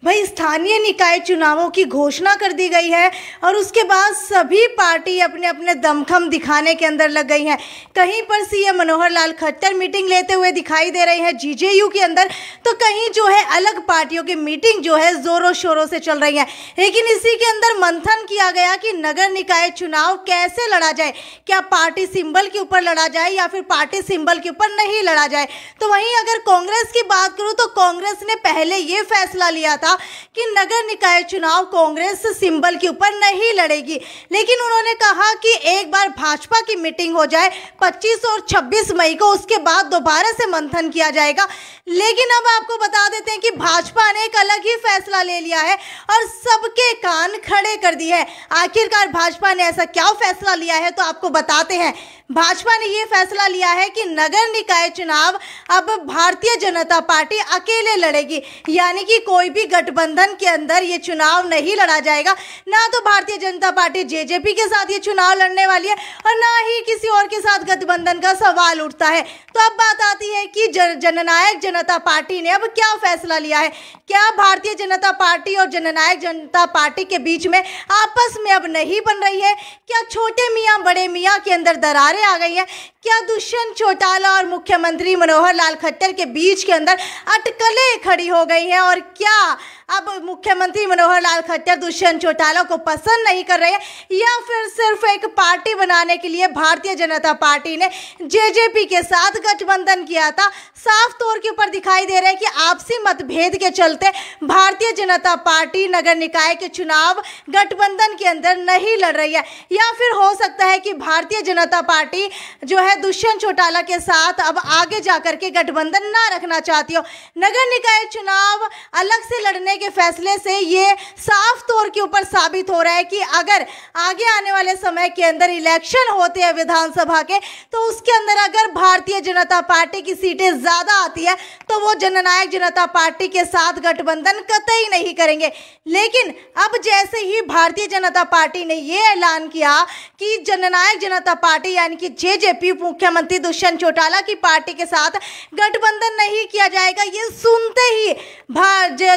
भाई स्थानीय निकाय चुनावों की घोषणा कर दी गई है और उसके बाद सभी पार्टी अपने अपने दमखम दिखाने के अंदर लग गई हैं। कहीं पर सीएम मनोहर लाल खट्टर मीटिंग लेते हुए दिखाई दे रहे हैं जेजेयू के अंदर, तो कहीं जो है अलग पार्टियों की मीटिंग जो है जोरों शोरों से चल रही है। लेकिन इसी के अंदर मंथन किया गया कि नगर निकाय चुनाव कैसे लड़ा जाए, क्या पार्टी सिंबल के ऊपर लड़ा जाए या फिर पार्टी सिंबल के ऊपर नहीं लड़ा जाए। तो वहीं अगर कांग्रेस की बात करूं तो कांग्रेस ने पहले ये फैसला लिया था कि नगर निकाय चुनाव कांग्रेस सिंबल के ऊपर नहीं लड़ेगी, लेकिन उन्होंने कहा कि एक बार भाजपा की मीटिंग हो जाए 25 और 26 मई को, उसके बाद दोबारा से मंथन किया जाएगा। लेकिन अब आपको बता देते हैं कि भाजपा ने एक अलग ही फैसला ले लिया है और सबके कान खड़े कर दिए हैं। आखिरकार भाजपा ने ऐसा क्या फैसला लिया है, तो आपको बताते हैं। भाजपा ने ये फैसला लिया है कि नगर निकाय चुनाव अब भारतीय जनता पार्टी अकेले लड़ेगी, यानी कि कोई भी गठबंधन के अंदर ये चुनाव नहीं लड़ा जाएगा। ना तो भारतीय जनता पार्टी जेजेपी के साथ ये चुनाव लड़ने वाली है और ना ही किसी और के साथ गठबंधन का सवाल उठता है। तो अब बात आती है कि जननायक जनता पार्टी ने अब क्या फैसला लिया है। क्या भारतीय जनता पार्टी और जननायक जनता पार्टी के बीच में आपस में अब नहीं बन रही है? क्या छोटे मियाँ बड़े मियाँ के अंदर दरारें आ गई है? क्या दुष्यंत चौटाला और मुख्यमंत्री मनोहर लाल खट्टर के बीच के अंदर अटकलें खड़ी हो गई हैं? और क्या अब मुख्यमंत्री मनोहर लाल खट्टर दुष्यंत चौटाला को पसंद नहीं कर रहे हैं, या फिर सिर्फ एक पार्टी बनाने के लिए भारतीय जनता पार्टी ने जेजेपी के साथ गठबंधन किया था? साफ तौर के ऊपर दिखाई दे रहा है कि आपसी मतभेद के चलते भारतीय जनता पार्टी नगर निकाय के चुनाव गठबंधन के अंदर नहीं लड़ रही है, या फिर हो सकता है कि भारतीय जनता पार्टी जो है दुष्यंत चौटाला के साथ अब आगे जाकर के गठबंधन ना रखना चाहती हो। नगर निकाय चुनाव अलग से लड़ने के फैसले से ये साफ तौर के ऊपर साबित हो रहा है कि अगर आगे आने वाले समय के अंदर इलेक्शन होते हैं विधानसभा के, तो उसके अंदर अगर भारतीय जनता पार्टी की सीटें ज्यादा आती है तो वो जननायक जनता पार्टी के साथ गठबंधन कतई नहीं करेंगे। लेकिन अब जैसे ही भारतीय जनता पार्टी ने ये ऐलान किया कि जननायक जनता पार्टी यानी कि जेजेपी मुख्यमंत्री दुष्यंत चौटाला की पार्टी के साथ गठबंधन नहीं किया जाएगा, ये सुनते ही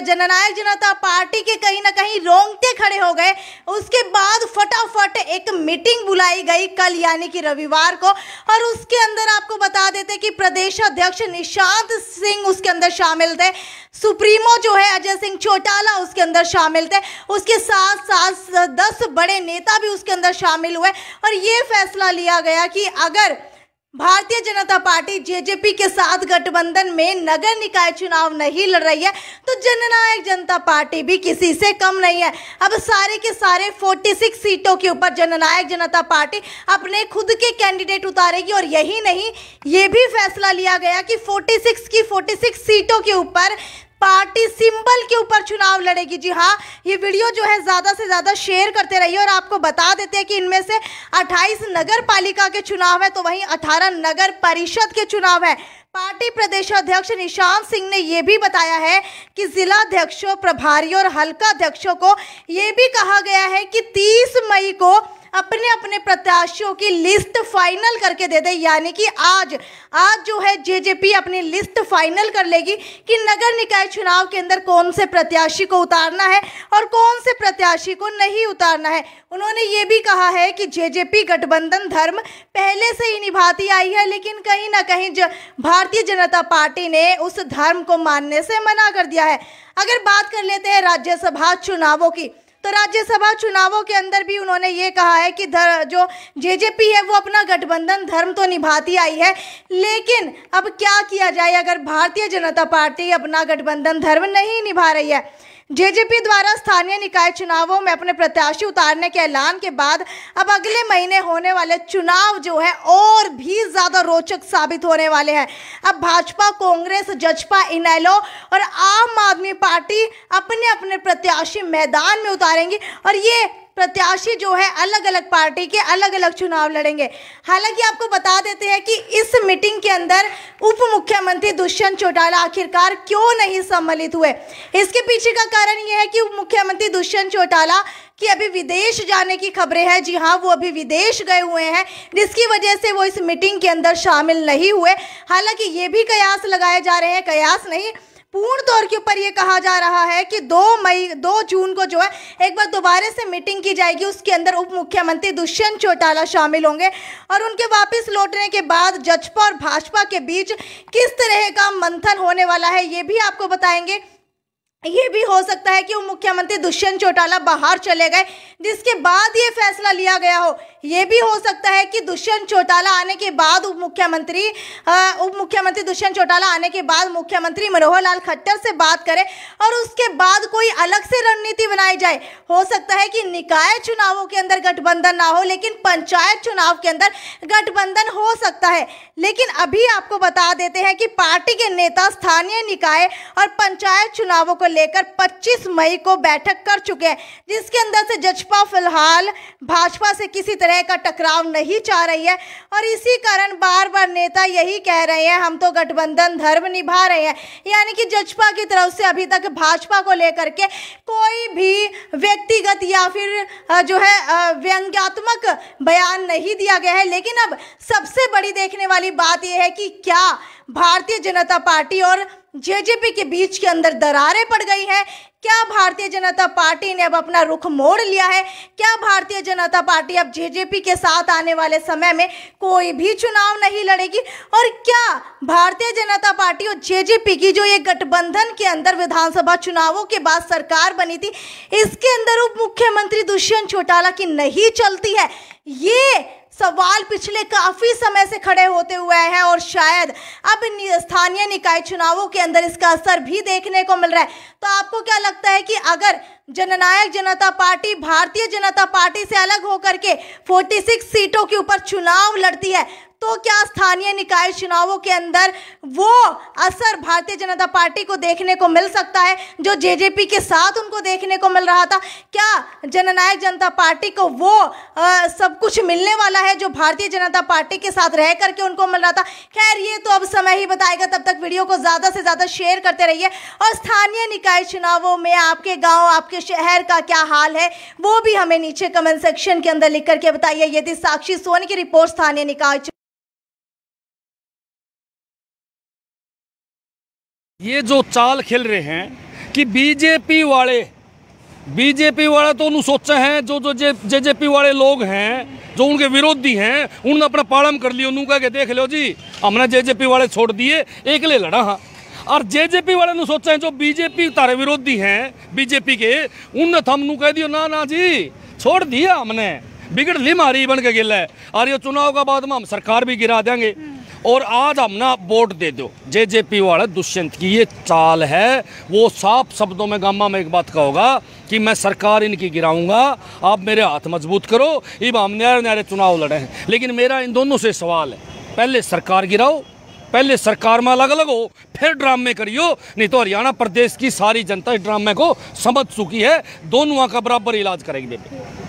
जननायक जनता पार्टी के कहीं ना कहीं रोंगटे खड़े हो गए। उसके बाद फटाफट एक मीटिंग बुलाई गई कल यानी कि रविवार को, और उसके अंदर आपको बता देते कि प्रदेश अध्यक्ष निशांत सिंह उसके अंदर शामिल थे, सुप्रीमो जो है अजय सिंह चौटाला उसके अंदर शामिल थे, उसके साथ साथ 10 बड़े नेता भी उसके अंदर शामिल हुए। और ये फैसला लिया गया कि अगर भारतीय जनता पार्टी जेजेपी के साथ गठबंधन में नगर निकाय चुनाव नहीं लड़ रही है तो जननायक जनता पार्टी भी किसी से कम नहीं है। अब सारे के सारे 46 सीटों के ऊपर जननायक जनता पार्टी अपने खुद के कैंडिडेट उतारेगी। और यही नहीं, ये भी फैसला लिया गया कि 46 की 46 सीटों के ऊपर पार्टी सिंबल के ऊपर चुनाव लड़ेगी। जी हाँ, ये वीडियो जो है ज़्यादा से ज़्यादा शेयर करते रहिए। और आपको बता देते हैं कि इनमें से 28 नगर पालिका के चुनाव है तो वहीं 18 नगर परिषद के चुनाव है। पार्टी प्रदेश अध्यक्ष निशांत सिंह ने यह भी बताया है कि जिला अध्यक्षों, प्रभारियों और हल्का अध्यक्षों को यह भी कहा गया है कि 30 मई को अपने अपने प्रत्याशियों की लिस्ट फाइनल करके दे दे, यानी कि आज जो है जेजेपी अपनी लिस्ट फाइनल कर लेगी कि नगर निकाय चुनाव के अंदर कौन से प्रत्याशी को उतारना है और कौन से प्रत्याशी को नहीं उतारना है। उन्होंने ये भी कहा है कि जेजेपी गठबंधन धर्म पहले से ही निभाती आई है, लेकिन कहीं ना कहीं भारतीय जनता पार्टी ने उस धर्म को मानने से मना कर दिया है। अगर बात कर लेते हैं राज्यसभा चुनावों की, तो राज्यसभा चुनावों के अंदर भी उन्होंने ये कहा है कि जो जेजेपी है वो अपना गठबंधन धर्म तो निभाती आई है, लेकिन अब क्या किया जाए अगर भारतीय जनता पार्टी अपना गठबंधन धर्म नहीं निभा रही है। जेजेपी द्वारा स्थानीय निकाय चुनावों में अपने प्रत्याशी उतारने के ऐलान के बाद अब अगले महीने होने वाले चुनाव जो है और भी ज़्यादा रोचक साबित होने वाले हैं। अब भाजपा, कांग्रेस, जसपा, इनेलो और आम आदमी पार्टी अपने अपने प्रत्याशी मैदान में उतारेंगी और ये प्रत्याशी जो है अलग अलग पार्टी के अलग अलग चुनाव लड़ेंगे। हालांकि आपको बता देते हैं कि इस मीटिंग के अंदर उप मुख्यमंत्री दुष्यंत चौटाला आखिरकार क्यों नहीं सम्मिलित हुए। इसके पीछे का कारण यह है कि उप मुख्यमंत्री दुष्यंत चौटाला कि अभी विदेश जाने की खबरें हैं। जी हाँ, वो अभी विदेश गए हुए हैं, जिसकी वजह से वो इस मीटिंग के अंदर शामिल नहीं हुए। हालांकि ये भी कयास लगाए जा रहे हैं, कयास नहीं, पूर्ण तौर के ऊपर ये कहा जा रहा है कि 2 जून को जो है एक बार दोबारा से मीटिंग की जाएगी। उसके अंदर उप मुख्यमंत्री दुष्यंत चौटाला शामिल होंगे और उनके वापस लौटने के बाद जजपा और भाजपा के बीच किस तरह का मंथन होने वाला है ये भी आपको बताएंगे। ये भी हो सकता है कि उप मुख्यमंत्री दुष्यंत चौटाला बाहर चले गए जिसके बाद ये फैसला लिया गया हो। ये भी हो सकता है कि दुष्यंत चौटाला आने के बाद उप मुख्यमंत्री दुष्यंत चौटाला आने के बाद मुख्यमंत्री मनोहर लाल खट्टर से बात करें और उसके बाद कोई अलग से रणनीति बनाई जाए। हो सकता है कि निकाय चुनावों के अंदर गठबंधन ना हो लेकिन पंचायत चुनाव के अंदर गठबंधन हो सकता है। लेकिन अभी आपको बता देते हैं कि पार्टी के नेता स्थानीय निकाय और पंचायत चुनावों को लेकर 25 मई को बैठक कर चुके हैं जिसके अंदर से जजपा फिलहाल भाजपा से किसी तरह का टकराव नहीं चाह रही है और इसी कारण बार बार नेता यही कह रहे हैं हम तो गठबंधन धर्म निभा रहे हैं। यानी कि जजपा की तरफ से अभी तक भाजपा को लेकर के कोई भी व्यक्तिगत या फिर जो है व्यंग्यात्मक बयान नहीं दिया गया है। लेकिन अब सबसे बड़ी देखने वाली बात यह है कि क्या भारतीय जनता पार्टी और जेजेपी के बीच के अंदर दरारें पड़ गई हैं। क्या भारतीय जनता पार्टी ने अब अपना रुख मोड़ लिया है? क्या भारतीय जनता पार्टी अब जेजेपी के साथ आने वाले समय में कोई भी चुनाव नहीं लड़ेगी? और क्या भारतीय जनता पार्टी और जेजेपी की जो ये गठबंधन के अंदर विधानसभा चुनावों के बाद सरकार बनी थी इसके अंदर उप मुख्यमंत्री दुष्यंत चौटाला की नहीं चलती है? ये सवाल पिछले काफी समय से खड़े होते हुए हैं और शायद अब स्थानीय निकाय चुनावों के अंदर इसका असर भी देखने को मिल रहा है। तो आपको क्या लगता है कि अगर जननायक जनता पार्टी भारतीय जनता पार्टी से अलग होकर के 46 सीटों के ऊपर चुनाव लड़ती है तो क्या स्थानीय निकाय चुनावों के अंदर वो असर भारतीय जनता पार्टी को देखने को मिल सकता है जो जेजेपी के साथ उनको देखने को मिल रहा था? क्या जननायक जनता पार्टी को वो सब कुछ मिलने वाला है जो भारतीय जनता पार्टी के साथ रह करके उनको मिल रहा था? खैर ये तो अब समय ही बताएगा। तब तक वीडियो को ज़्यादा से ज़्यादा शेयर करते रहिए और स्थानीय निकाय चुनावों में आपके गाँव आपके शहर का क्या हाल है वो भी हमें नीचे कमेंट सेक्शन के अंदर लिख करके बताइए। ये थी साक्षी सोनी की रिपोर्ट स्थानीय निकाय। ये जो चाल खेल रहे हैं कि बीजेपी वाले तो उन्होंने सोचा है जो जेजेपी वाले लोग हैं जो उनके विरोधी हैं उन्होंने अपना पालम कर लिया। उन्होंने कहा कि देख लो जी हमने जेजेपी वाले छोड़ दिए एक ले लड़ा। हाँ और जेजेपी वाले ने सोचा है जो बीजेपी तारे विरोधी हैं बीजेपी के उनने थमनू कह दियो ना जी छोड़ दिया हमने बिगड़ ली मारी बन के गिला है और ये चुनाव का बाद में हम सरकार भी गिरा देंगे और आज हम ना वोट दे दो। जेजेपी वाले दुष्यंत की ये चाल है। वो साफ शब्दों में गामा में एक बात कहोगा कि मैं सरकार इनकी गिराऊंगा आप मेरे हाथ मजबूत करो। अब हम न्यारे चुनाव लड़े हैं लेकिन मेरा इन दोनों से सवाल है पहले सरकार गिराओ पहले सरकार में अलग अलग हो फिर ड्रामे करियो। नहीं तो हरियाणा प्रदेश की सारी जनता इस ड्रामे को समझ चुकी है। दोनों का बराबर इलाज करेगी बेबे।